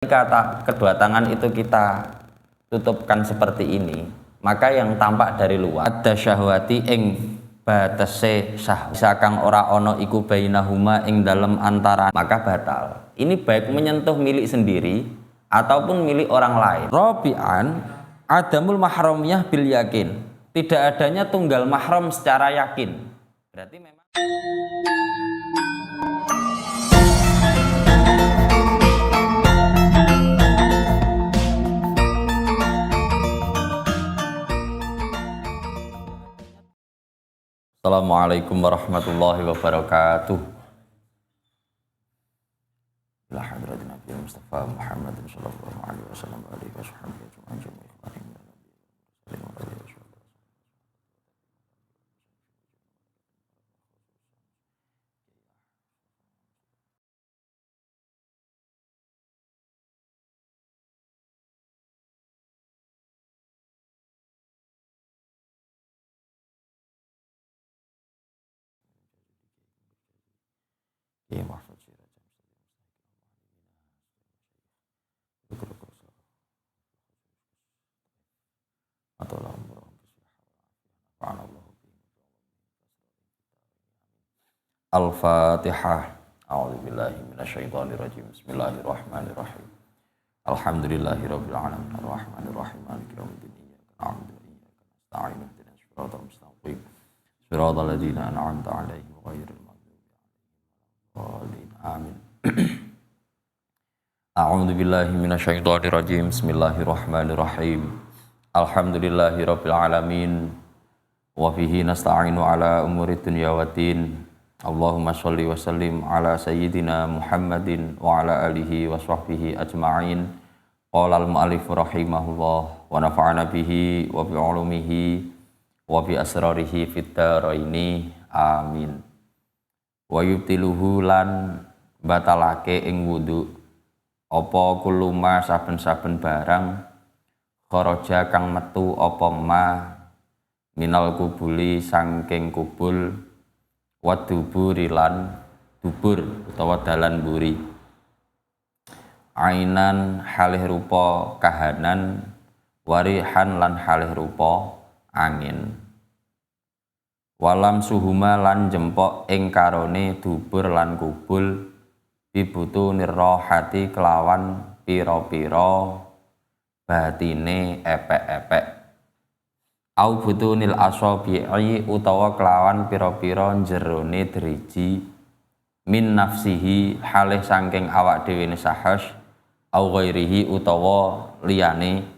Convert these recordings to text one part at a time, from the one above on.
Ketika kedua tangan itu kita tutupkan seperti ini, maka yang tampak dari luar ada syahwati ing batese syahwat sakang ora ono iku bainahuma ing dalem antara, maka batal. Ini baik menyentuh milik sendiri ataupun milik orang lain. Rabi'an adamul mahramiyah bil yakin, tidak adanya tunggal mahram secara yakin. Berarti memang Assalamualaikum warahmatullahi wabarakatuh. Ila hadratin Nabi Mustafa Muhammad sallallahu alaihi wasallam wa alihi washabihi ajma'in. Ya mahfuz Al-Fatihah. A'udzubillahi minasyaitonirrajim. Bismillahirrahmanirrahim. Alhamdulillahirabbil alamin arrahmanirrahim maliki yaumiddin iyyaka na'budu wa iyyaka nasta'in ihdinas siratal mustaqim siratal ladzina an'amta 'alaihim ghairil maghdubi 'alaihim waladdallin. Amin. A'udzubillahi minasyaitonirrajim. Bismillahirrahmanirrahim. Alhamdulillahirabbil alamin wa fihi nasta'inu ala umuri dunya waddin. Allahumma sholli wa sallim ala sayyidina Muhammadin wa ala alihi wa sahbihi ajma'in. Qala al-mu'allif rahimahullah wa nafa'ana bihi wa bi ulumihi wa bi asrarihi fid dharaini. Amin. Wa yubtiluhu lan batalake ing wudu apa kuluma saben-saben barang kharaja kang metu apa ma minal kubuli sangking kubul waduburilan dubur utawa dalan buri ainan halih rupa kahanan warihan lan halih rupa angin walam suhuma lan jempok ing karone dubur lan kubul bibutu nirrohati kelawan piro-piro batine epek-epek au butunil asabi'i utawa kelawan pira-pira jerone driji min nafsihi halih saking awak dhewe ne sahas au ghairihi utawa liyane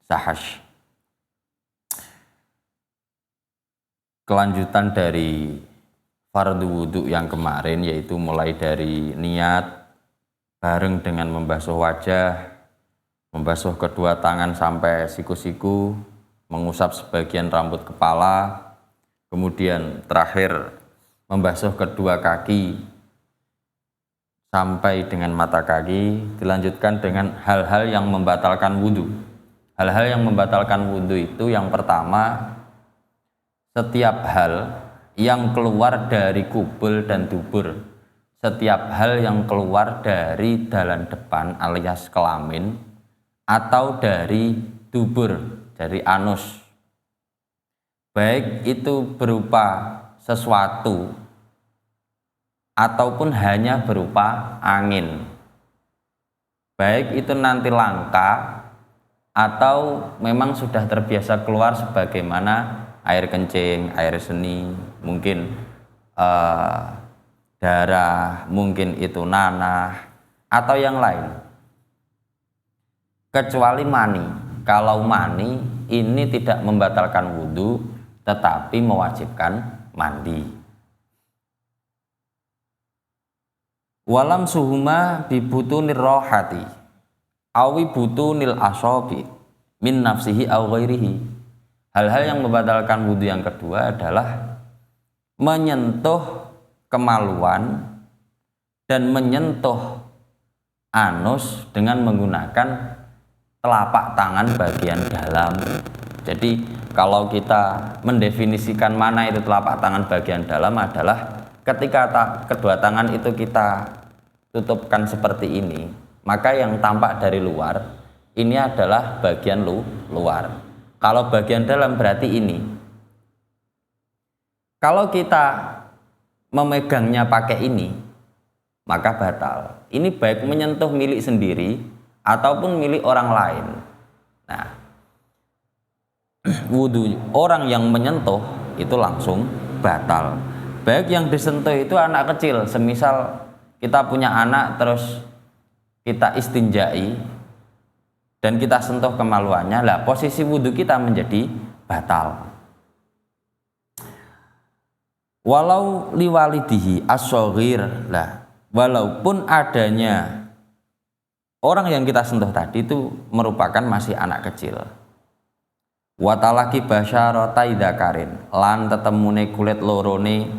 sahas. Kelanjutan dari fardu wudu yang kemarin, yaitu mulai dari niat bareng dengan membasuh wajah, membasuh kedua tangan sampai siku-siku, mengusap sebagian rambut kepala, kemudian terakhir membasuh kedua kaki sampai dengan mata kaki, dilanjutkan dengan hal-hal yang membatalkan wudhu. Hal-hal yang membatalkan wudhu itu yang pertama, setiap hal yang keluar dari kubul dan dubur, setiap hal yang keluar dari dalan depan alias kelamin atau dari dubur, dari anus, baik itu berupa sesuatu ataupun hanya berupa angin, baik itu nanti langka atau memang sudah terbiasa keluar sebagaimana air kencing, air seni, mungkin darah, mungkin itu nanah atau yang lain, kecuali mani. Kalau mani ini tidak membatalkan wudhu, tetapi mewajibkan mandi. Walam suhuma bibutunir rohati awi butunil asobi min nafsihi aw ghairihi. Hal-hal yang membatalkan wudhu yang kedua adalah menyentuh kemaluan dan menyentuh anus dengan menggunakan telapak tangan bagian dalam. Jadi kalau kita mendefinisikan mana itu telapak tangan bagian dalam adalah ketika kedua tangan itu kita tutupkan seperti ini, maka yang tampak dari luar ini adalah bagian luar. Kalau bagian dalam berarti ini. Kalau kita memegangnya pakai ini, maka batal. Ini baik menyentuh milik sendiri ataupun milik orang lain. Nah, wudhu orang yang menyentuh itu langsung batal. Baik yang disentuh itu anak kecil, semisal kita punya anak terus kita istinjai dan kita sentuh kemaluannya, lah posisi wudhu kita menjadi batal. Walau liwalidihi as-shaghir, lah walaupun adanya orang yang kita sentuh tadi itu merupakan masih anak kecil. Watalaki basyarata dzakarin, lan tetemune kulit lorone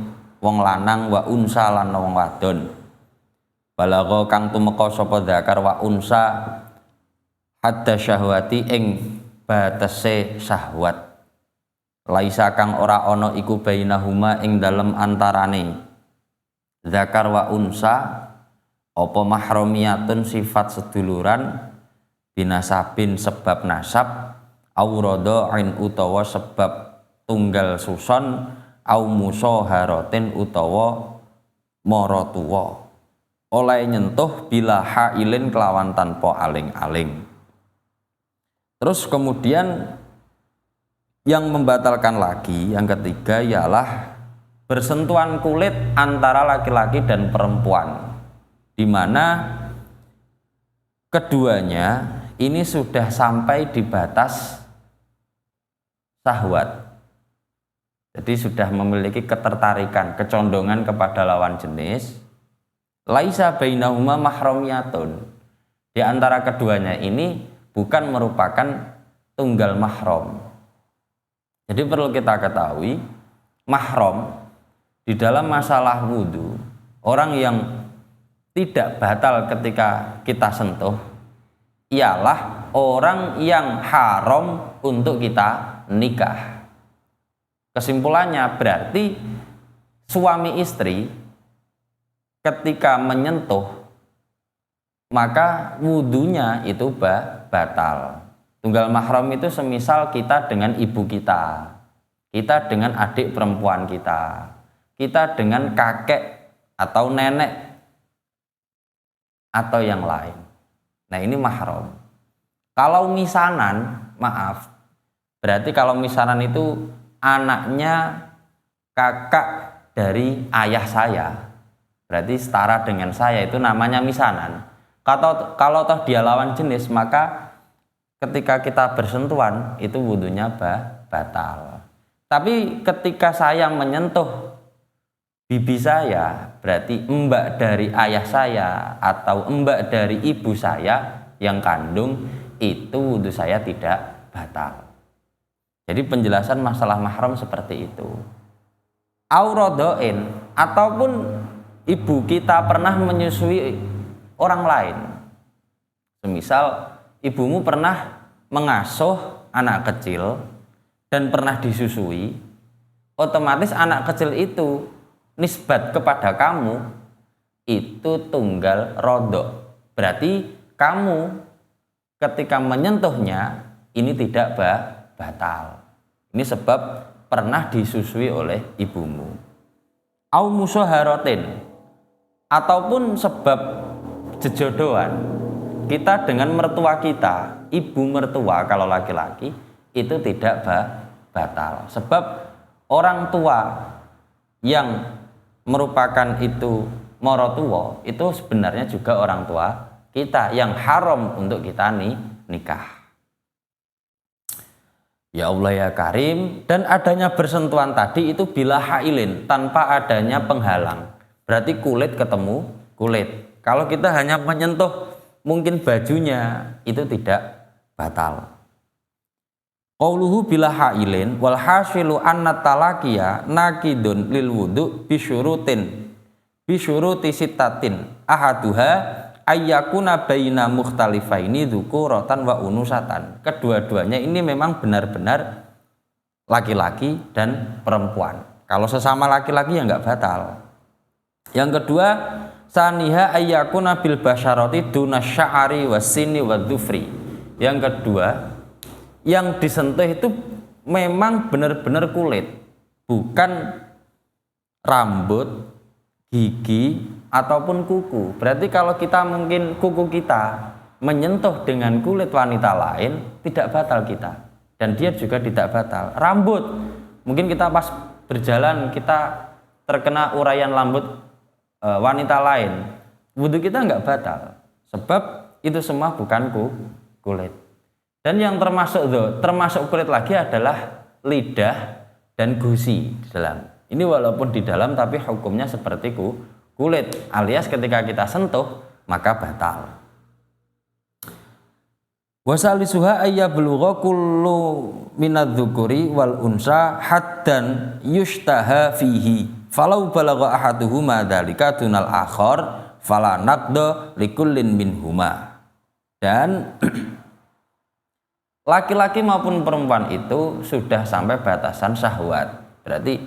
wong lanang wa unsa lan wong wadon. Balagha kang tumeka sapa dzakar wa unsa hadda syahwati ing batese syahwat. Laisa kang ora ana iku bainahuma ing dalem antarane dzakar wa unsa apa mahramiyatun sifat seduluran binasabin sebab nasab au radha'in utawa sebab tunggal suson au musaharatin utawa mara tuwa oleh nyentuh bila hailin kelawan tanpa aling-aling. Terus kemudian yang membatalkan lagi yang ketiga ialah bersentuhan kulit antara laki-laki dan perempuan, di mana keduanya ini sudah sampai di batas syahwat. Jadi sudah memiliki ketertarikan, kecondongan kepada lawan jenis. Laisa bainahuma mahramiyatun. Di antara keduanya ini bukan merupakan tunggal mahram. Jadi perlu kita ketahui, mahram di dalam masalah wudhu, orang yang tidak batal ketika kita sentuh ialah orang yang haram untuk kita nikah. Kesimpulannya berarti suami istri ketika menyentuh maka wudhunya itu batal. Tunggal mahram itu semisal kita dengan ibu kita, kita dengan adik perempuan kita dengan kakek atau nenek atau yang lain. Nah ini mahram. Kalau misanan, maaf, berarti kalau misanan itu anaknya kakak dari ayah saya, berarti setara dengan saya, itu namanya misanan. Kalau toh dia lawan jenis, maka ketika kita bersentuhan itu wudhunya batal. Tapi ketika saya menyentuh bibi saya, berarti mbak dari ayah saya atau mbak dari ibu saya yang kandung, itu wudhu saya tidak batal. Jadi penjelasan masalah mahram seperti itu. Aurodoin, ataupun ibu kita pernah menyusui orang lain. Semisal ibumu pernah mengasuh anak kecil dan pernah disusui, otomatis anak kecil itu nisbat kepada kamu itu tunggal rodok. Berarti kamu ketika menyentuhnya ini tidak batal. Ini sebab pernah disusui oleh ibumu. Au musaharatin, ataupun sebab jejodohan. Kita dengan mertua kita, ibu mertua kalau laki-laki itu tidak batal. Sebab orang tua yang merupakan itu morotuwo itu sebenarnya juga orang tua kita yang haram untuk kita nikah. Ya Allah ya Karim, dan adanya bersentuhan tadi itu bila hailin, tanpa adanya penghalang. Berarti kulit ketemu kulit. Kalau kita hanya menyentuh mungkin bajunya, itu tidak batal. Qauluhu bila hailin wal hasilu anna talaqiya nakidun lil wudu bisyuruti sittatin ahaduha ayyakuna baina mukhtalifaini dzukuratan wa unusatan. Kedua-duanya ini memang benar-benar laki-laki dan perempuan. Kalau sesama laki-laki ya enggak batal. Yang kedua, Saniha ayyakuna bil basyarati duna sya'ari wasini wadzufri. Yang kedua, yang disentuh itu memang benar-benar kulit, bukan rambut, gigi ataupun kuku. Berarti kalau kita mungkin kuku kita menyentuh dengan kulit wanita lain, tidak batal kita, dan dia juga tidak batal. Rambut, mungkin kita pas berjalan kita terkena uraian rambut wanita lain, wudhu kita nggak batal, sebab itu semua bukan kulit. Dan yang termasuk kulit lagi adalah lidah dan gusi di dalam. Ini walaupun di dalam tapi hukumnya seperti kulit, alias ketika kita sentuh maka batal. Wasalisuha ayyablugha kullu minadz-dzukuri wal unsa haddan yushtaha fihi. Falau balagha ahaduhuma dzalika dunal akhar fala naqda likullin minhuma. Dan laki-laki maupun perempuan itu sudah sampai batasan syahwat. Berarti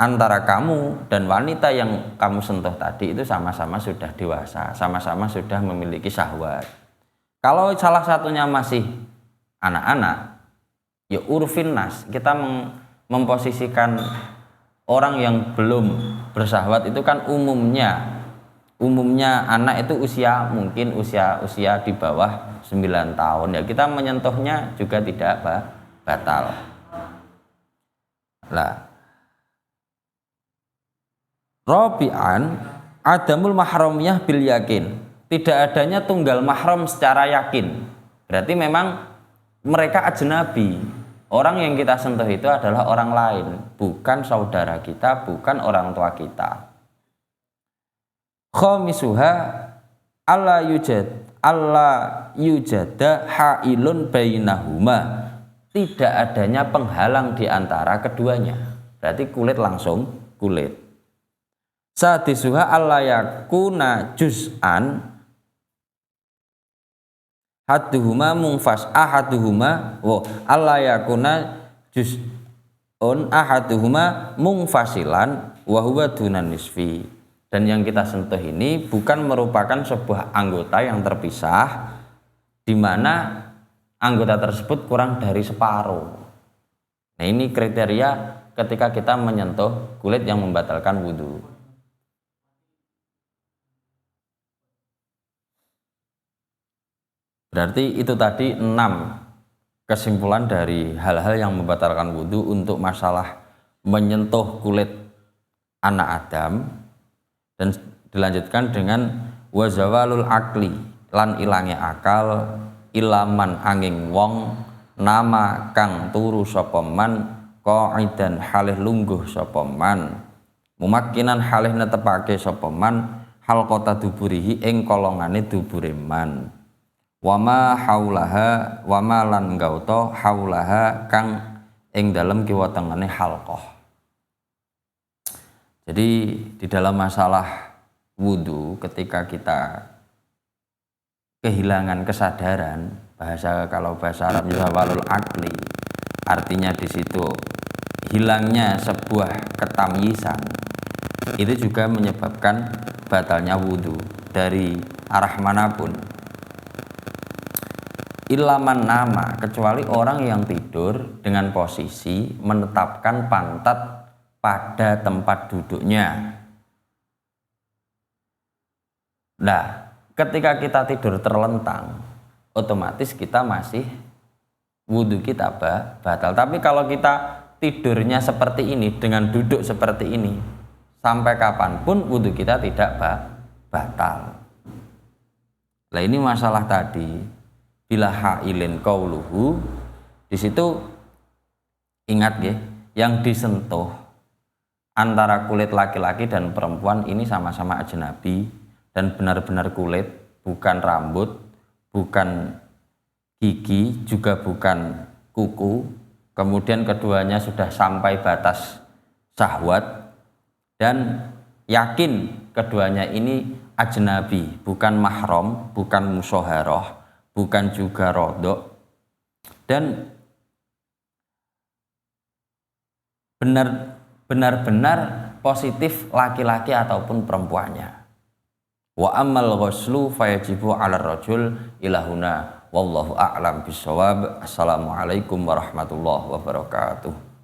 antara kamu dan wanita yang kamu sentuh tadi itu sama-sama sudah dewasa, sama-sama sudah memiliki syahwat. Kalau salah satunya masih anak-anak, ya urfin nas, kita memposisikan orang yang belum bersyahwat itu kan umumnya anak itu mungkin usia di bawah 9 tahun, ya kita menyentuhnya juga tidak batal. Lah, Rabi'an adamul mahramiyah bil yakin, tidak adanya tunggal mahram secara yakin. Berarti memang mereka ajnabi. Orang yang kita sentuh itu adalah orang lain, bukan saudara kita, bukan orang tua kita. Khamisuha alla yujada hailun bainahuma, tidak adanya penghalang di antara keduanya. Berarti kulit langsung kulit. Sadisuha alla yakuna juz'an haduhuma alla yakuna juz'un ahaduhuma mungfasilan wa huwa dunan nisfi. Dan yang kita sentuh ini bukan merupakan sebuah anggota yang terpisah, di mana anggota tersebut kurang dari separuh. Nah, ini kriteria ketika kita menyentuh kulit yang membatalkan wudhu. Berarti itu tadi 6 kesimpulan dari hal-hal yang membatalkan wudhu untuk masalah menyentuh kulit anak Adam, dan dilanjutkan dengan wazawalul akli, lan ilange akal, ilaman angin wong, nama kang turu sapa man, qaidan halih lungguh sapa man, mumakkinan halih netepake sapa man, halqata duburihi ing kolongane dubure man. Wama haulaha wama lan gauta haulaha kang ing dalem kiwa tengene halqah. Jadi di dalam masalah wudhu, ketika kita kehilangan kesadaran, kalau bahasa Arabnya walul akli, artinya di situ hilangnya sebuah ketamyisan, itu juga menyebabkan batalnya wudhu dari arah manapun. Ilaman nama, kecuali orang yang tidur dengan posisi menetapkan pantat pada tempat duduknya. Nah, ketika kita tidur terlentang, otomatis kita masih wudhu kita batal. Tapi kalau kita tidurnya seperti ini, dengan duduk seperti ini, sampai kapanpun wudhu kita tidak batal. Nah, ini masalah tadi. Bila hailin qauluhu, di situ ingat ya, yang disentuh antara kulit laki-laki dan perempuan ini sama-sama ajnabi dan benar-benar kulit, bukan rambut, bukan gigi, juga bukan kuku. Kemudian keduanya sudah sampai batas syahwat dan yakin keduanya ini ajnabi, bukan mahram, bukan musyaharah, bukan juga rodok, dan benar-benar positif laki-laki ataupun perempuannya. Wa ammal ghuslu fayajibu 'ala rajul ilahuna wallahu a'lam bissawab. Assalamualaikum warahmatullahi wabarakatuh.